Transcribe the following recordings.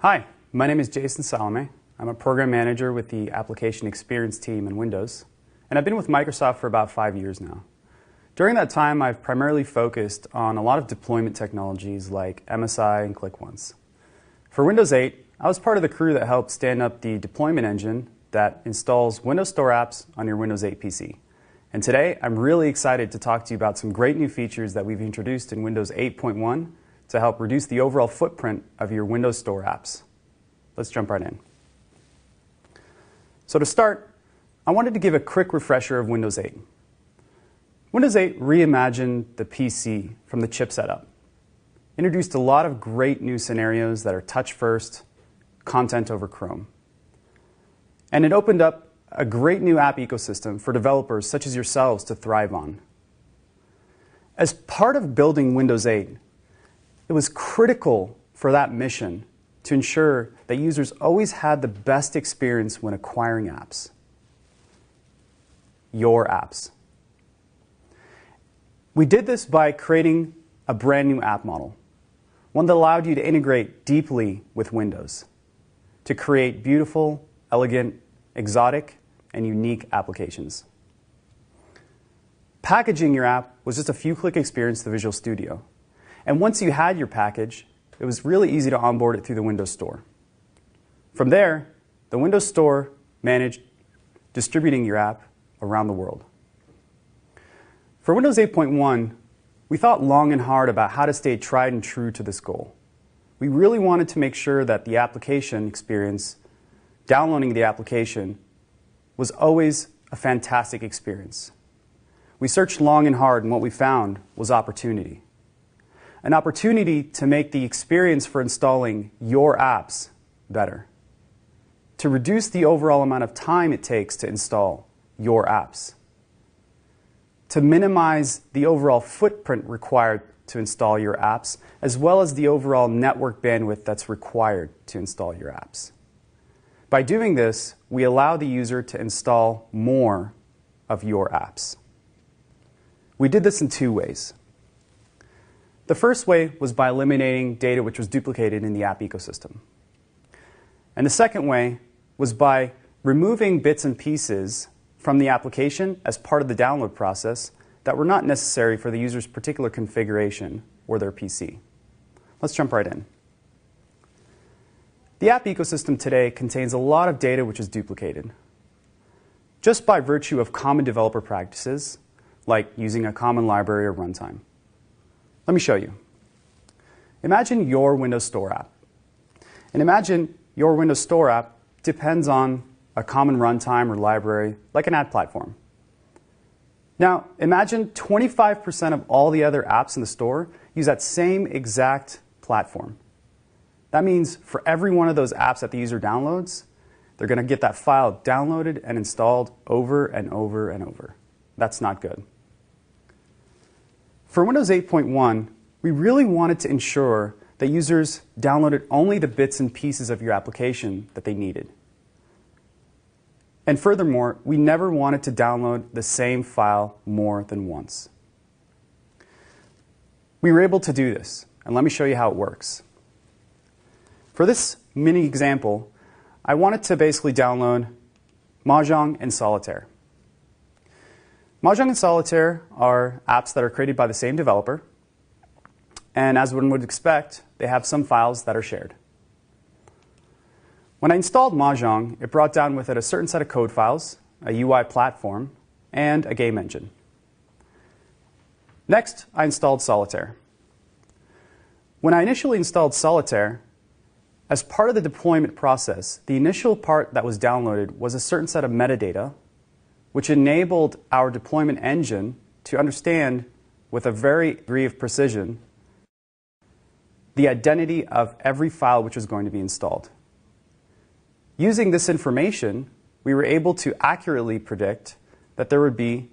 Hi, my name is Jason Salome. I'm a program manager with the Application Experience team in Windows, and I've been with Microsoft for about 5 years now. During that time, I've primarily focused on a lot of deployment technologies like MSI and ClickOnce. For Windows 8, I was part of the crew that helped stand up the deployment engine that installs Windows Store apps on your Windows 8 PC. And today, I'm really excited to talk to you about some great new features that we've introduced in Windows 8.1 to help reduce the overall footprint of your Windows Store apps. Let's jump right in. So to start, I wanted to give a quick refresher of Windows 8. Windows 8 reimagined the PC from the chip setup, introduced a lot of great new scenarios that are touch first, content over Chrome. And it opened up a great new app ecosystem for developers such as yourselves to thrive on. As part of building Windows 8, it was critical for that mission to ensure that users always had the best experience when acquiring apps. Your apps. We did this by creating a brand new app model, one that allowed you to integrate deeply with Windows to create beautiful, elegant, exotic, and unique applications. Packaging your app was just a few-click experience to the Visual Studio. And once you had your package, it was really easy to onboard it through the Windows Store. From there, the Windows Store managed distributing your app around the world. For Windows 8.1, we thought long and hard about how to stay tried and true to this goal. We really wanted to make sure that the application experience, downloading the application, was always a fantastic experience. We searched long and hard, and what we found was opportunity. An opportunity to make the experience for installing your apps better, to reduce the overall amount of time it takes to install your apps, to minimize the overall footprint required to install your apps, as well as the overall network bandwidth that's required to install your apps. By doing this, we allow the user to install more of your apps. We did this in two ways. The first way was by eliminating data which was duplicated in the app ecosystem. And the second way was by removing bits and pieces from the application as part of the download process that were not necessary for the user's particular configuration or their PC. Let's jump right in. The app ecosystem today contains a lot of data which is duplicated. Just by virtue of common developer practices, like using a common library or runtime. Let me show you. Imagine your Windows Store app. And imagine your Windows Store app depends on a common runtime or library, like an ad platform. Now, imagine 25% of all the other apps in the store use that same exact platform. That means for every one of those apps that the user downloads, they're going to get that file downloaded and installed over and over and over. That's not good. For Windows 8.1, we really wanted to ensure that users downloaded only the bits and pieces of your application that they needed. And furthermore, we never wanted to download the same file more than once. We were able to do this, and let me show you how it works. For this mini example, I wanted to basically download Mahjong and Solitaire. Mahjong and Solitaire are apps that are created by the same developer, and as one would expect, they have some files that are shared. When I installed Mahjong, it brought down with it a certain set of code files, a UI platform, and a game engine. Next, I installed Solitaire. When I initially installed Solitaire, as part of the deployment process, the initial part that was downloaded was a certain set of metadata which enabled our deployment engine to understand with a very degree of precision the identity of every file which was going to be installed. Using this information, we were able to accurately predict that there would be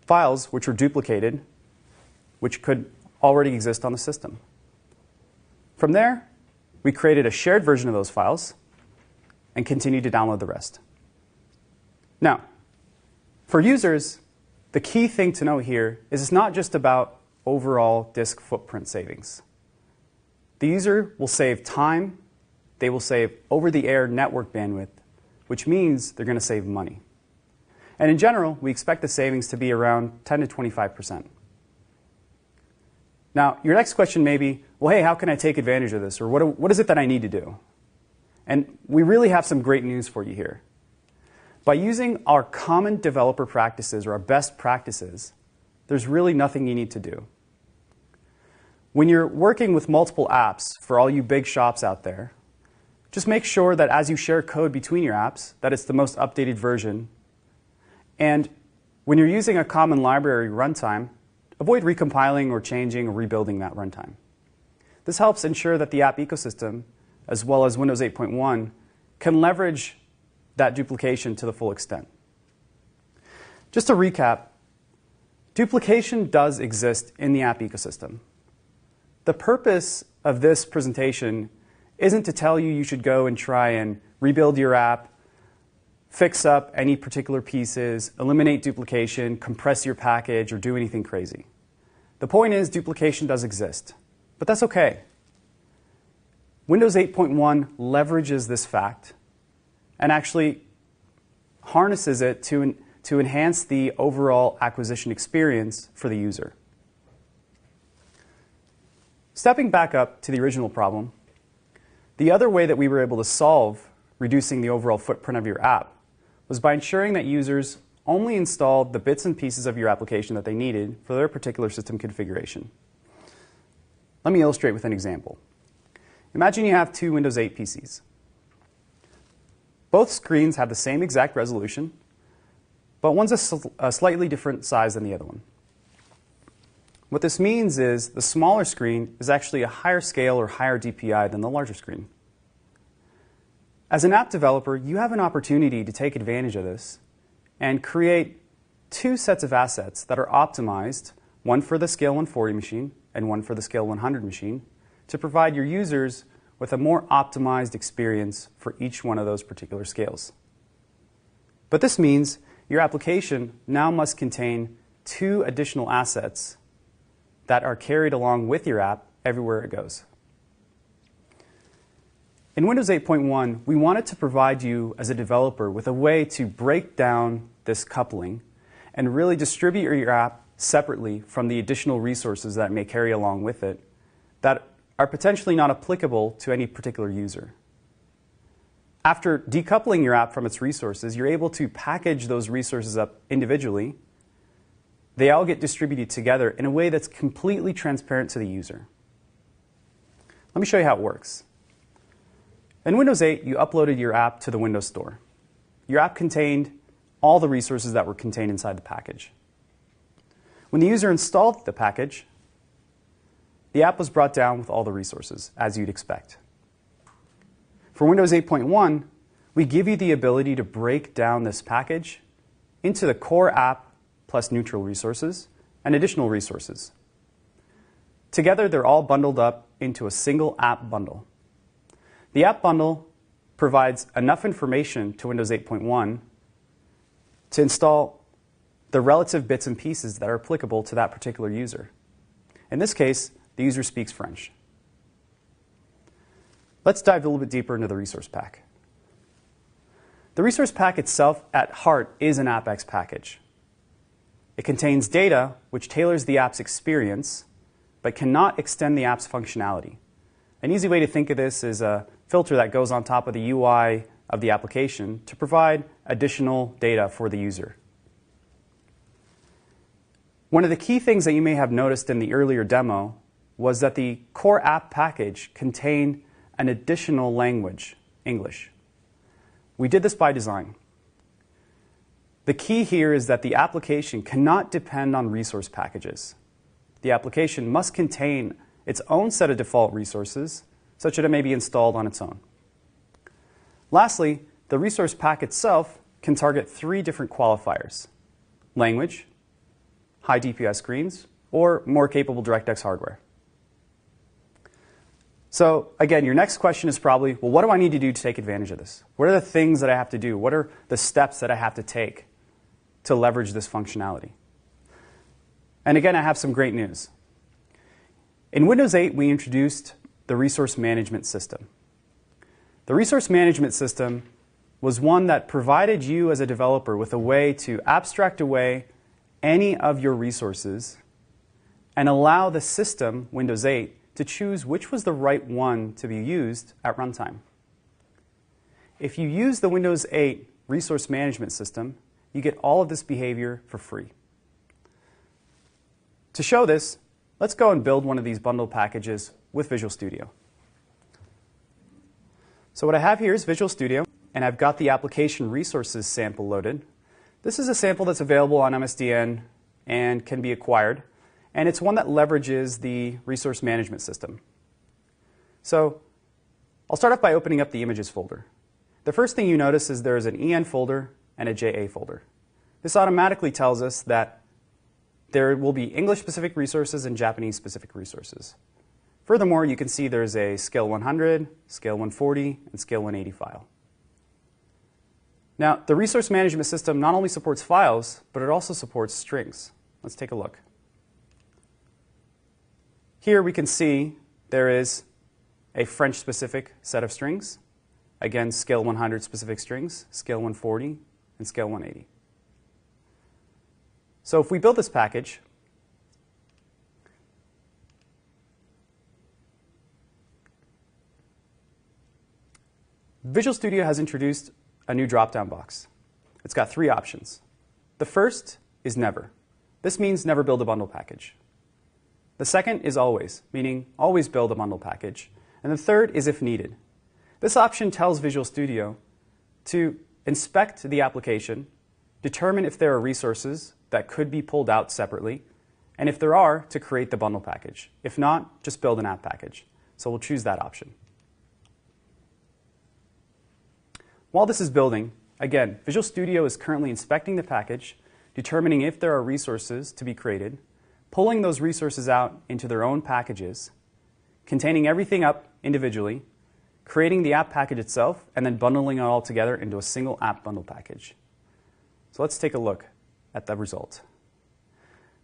files which were duplicated, which could already exist on the system. From there, we created a shared version of those files and continued to download the rest. Now, for users, the key thing to know here is it's not just about overall disk footprint savings. The user will save time, they will save over-the-air network bandwidth, which means they're going to save money. And in general, we expect the savings to be around 10 to 25%. Now, your next question may be, well, hey, how can I take advantage of this? Or what is it that I need to do? And we really have some great news for you here. By using our common developer practices or our best practices, there's really nothing you need to do. When you're working with multiple apps, for all you big shops out there, just make sure that as you share code between your apps, that it's the most updated version. And when you're using a common library runtime, avoid recompiling or changing or rebuilding that runtime. This helps ensure that the app ecosystem, as well as Windows 8.1, can leverage that duplication to the full extent. Just to recap, duplication does exist in the app ecosystem. The purpose of this presentation isn't to tell you you should go and try and rebuild your app, fix up any particular pieces, eliminate duplication, compress your package, or do anything crazy. The point is duplication does exist, but that's okay. Windows 8.1 leverages this fact and actually harnesses it to enhance the overall acquisition experience for the user. Stepping back up to the original problem, the other way that we were able to solve reducing the overall footprint of your app was by ensuring that users only installed the bits and pieces of your application that they needed for their particular system configuration. Let me illustrate with an example. Imagine you have two Windows 8 PCs. Both screens have the same exact resolution, but one's a slightly different size than the other one. What this means is the smaller screen is actually a higher scale or higher DPI than the larger screen. As an app developer, you have an opportunity to take advantage of this and create two sets of assets that are optimized, one for the Scale 140 machine and one for the Scale 100 machine, to provide your users with a more optimized experience for each one of those particular scales. But this means your application now must contain two additional assets that are carried along with your app everywhere it goes. In Windows 8.1, we wanted to provide you as a developer with a way to break down this coupling and really distribute your app separately from the additional resources that it may carry along with it that are potentially not applicable to any particular user. After decoupling your app from its resources, you're able to package those resources up individually. They all get distributed together in a way that's completely transparent to the user. Let me show you how it works. In Windows 8, you uploaded your app to the Windows Store. Your app contained all the resources that were contained inside the package. When the user installed the package, the app was brought down with all the resources, as you'd expect. For Windows 8.1, we give you the ability to break down this package into the core app plus neutral resources and additional resources. Together, they're all bundled up into a single app bundle. The app bundle provides enough information to Windows 8.1 to install the relative bits and pieces that are applicable to that particular user. In this case, the user speaks French. Let's dive a little bit deeper into the resource pack. The resource pack itself, at heart, is an AppX package. It contains data which tailors the app's experience, but cannot extend the app's functionality. An easy way to think of this is a filter that goes on top of the UI of the application to provide additional data for the user. One of the key things that you may have noticed in the earlier demo was that the core app package contained an additional language, English. We did this by design. The key here is that the application cannot depend on resource packages. The application must contain its own set of default resources such that it may be installed on its own. Lastly, the resource pack itself can target three different qualifiers: language, high DPI screens, or more capable DirectX hardware. So again, your next question is probably, well, what do I need to do to take advantage of this? What are the things that I have to do? What are the steps that I have to take to leverage this functionality? And again, I have some great news. In Windows 8, we introduced the resource management system. The resource management system was one that provided you as a developer with a way to abstract away any of your resources and allow the system, Windows 8, to choose which was the right one to be used at runtime. If you use the Windows 8 resource management system, you get all of this behavior for free. To show this, let's go and build one of these bundle packages with Visual Studio. So what I have here is Visual Studio, and I've got the application resources sample loaded. This is a sample that's available on MSDN and can be acquired, and it's one that leverages the resource management system. So I'll start off by opening up the images folder. The first thing you notice is there is an EN folder and a JA folder. This automatically tells us that there will be English-specific resources and Japanese-specific resources. Furthermore, you can see there's a Scale 100, Scale 140, and Scale 180 file. Now, the resource management system not only supports files, but it also supports strings. Let's take a look. Here we can see there is a French-specific set of strings. Again, Scale 100 specific strings, Scale 140, and Scale 180. So if we build this package, Visual Studio has introduced a new drop-down box. It's got 3 options. The first is never. This means never build a bundle package. The second is always, meaning always build a bundle package. And the third is if needed. This option tells Visual Studio to inspect the application, determine if there are resources that could be pulled out separately, and if there are, to create the bundle package. If not, just build an app package. So we'll choose that option. While this is building, again, Visual Studio is currently inspecting the package, determining if there are resources to be created, pulling those resources out into their own packages, containing everything up individually, creating the app package itself, and then bundling it all together into a single app bundle package. So let's take a look at the result.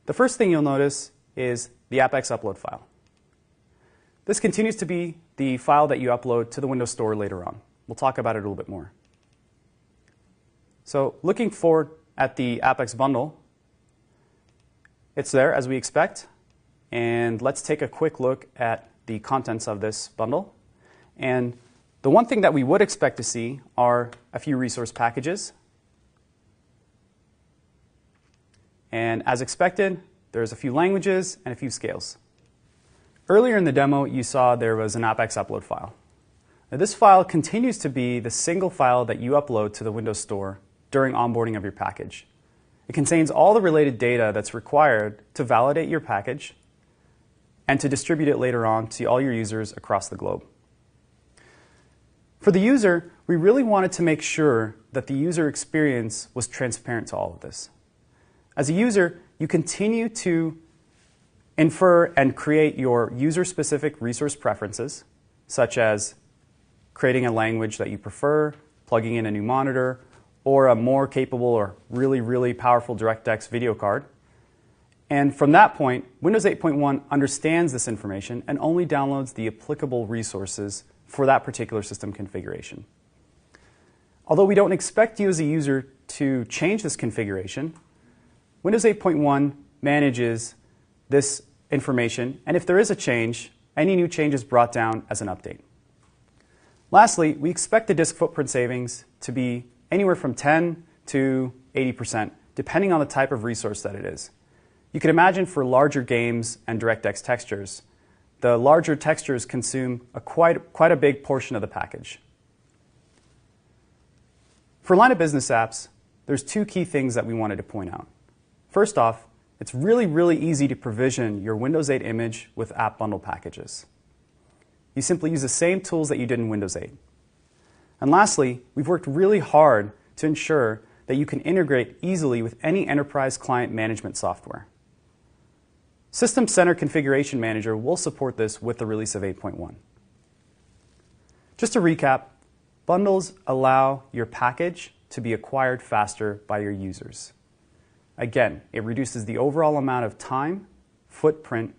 The first thing you'll notice is the AppX upload file. This continues to be the file that you upload to the Windows Store later on. We'll talk about it a little bit more. So looking forward at the AppX bundle, it's there as we expect. And let's take a quick look at the contents of this bundle. And the one thing that we would expect to see are a few resource packages. And as expected, there's a few languages and a few scales. Earlier in the demo, you saw there was an AppX upload file. Now, this file continues to be the single file that you upload to the Windows Store during onboarding of your package. It contains all the related data that's required to validate your package and to distribute it later on to all your users across the globe. For the user, we really wanted to make sure that the user experience was transparent to all of this. As a user, you continue to infer and create your user-specific resource preferences, such as creating a language that you prefer, plugging in a new monitor, or a more capable or really, really powerful DirectX video card. And from that point, Windows 8.1 understands this information and only downloads the applicable resources for that particular system configuration. Although we don't expect you as a user to change this configuration, Windows 8.1 manages this information, and if there is a change, any new change is brought down as an update. Lastly, we expect the disk footprint savings to be anywhere from 10 to 80%, depending on the type of resource that it is. You can imagine for larger games and DirectX textures, the larger textures consume quite a big portion of the package. For line of business apps, there's 2 key things that we wanted to point out. First off, it's really, really easy to provision your Windows 8 image with app bundle packages. You simply use the same tools that you did in Windows 8. And lastly, we've worked really hard to ensure that you can integrate easily with any enterprise client management software. System Center Configuration Manager will support this with the release of 8.1. Just to recap, bundles allow your package to be acquired faster by your users. Again, it reduces the overall amount of time, footprint,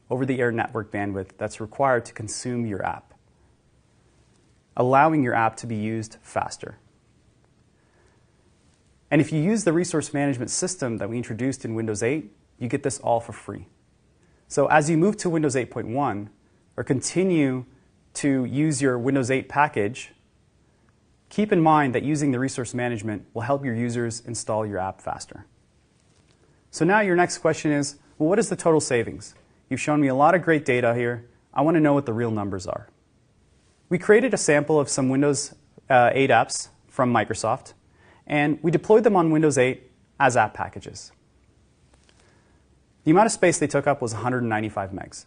over-the-air network bandwidth that's required to consume your app. allowing your app to be used faster. And if you use the resource management system that we introduced in Windows 8, you get this all for free. So as you move to Windows 8.1 or continue to use your Windows 8 package, keep in mind that using the resource management will help your users install your app faster. So now your next question is, well, what is the total savings? You've shown me a lot of great data here. I want to know what the real numbers are. We created a sample of some Windows 8 apps from Microsoft, and we deployed them on Windows 8 as app packages. The amount of space they took up was 195 megs.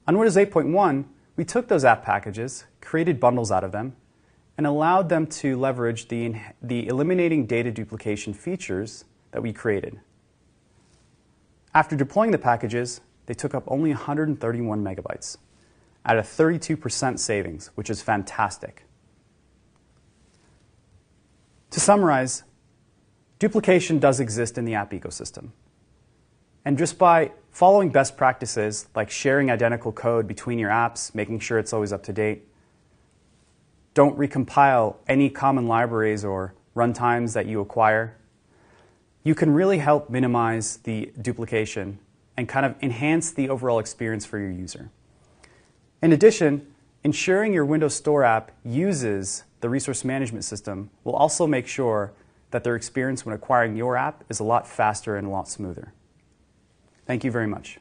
On Windows 8.1, we took those app packages, created bundles out of them, and allowed them to leverage the eliminating data duplication features that we created. After deploying the packages, they took up only 131 megabytes at a 32% savings, which is fantastic. To summarize, duplication does exist in the app ecosystem. And just by following best practices like sharing identical code between your apps, making sure it's always up to date, don't recompile any common libraries or runtimes that you acquire, you can really help minimize the duplication and kind of enhance the overall experience for your user. In addition, ensuring your Windows Store app uses the resource management system will also make sure that their experience when acquiring your app is a lot faster and a lot smoother. Thank you very much.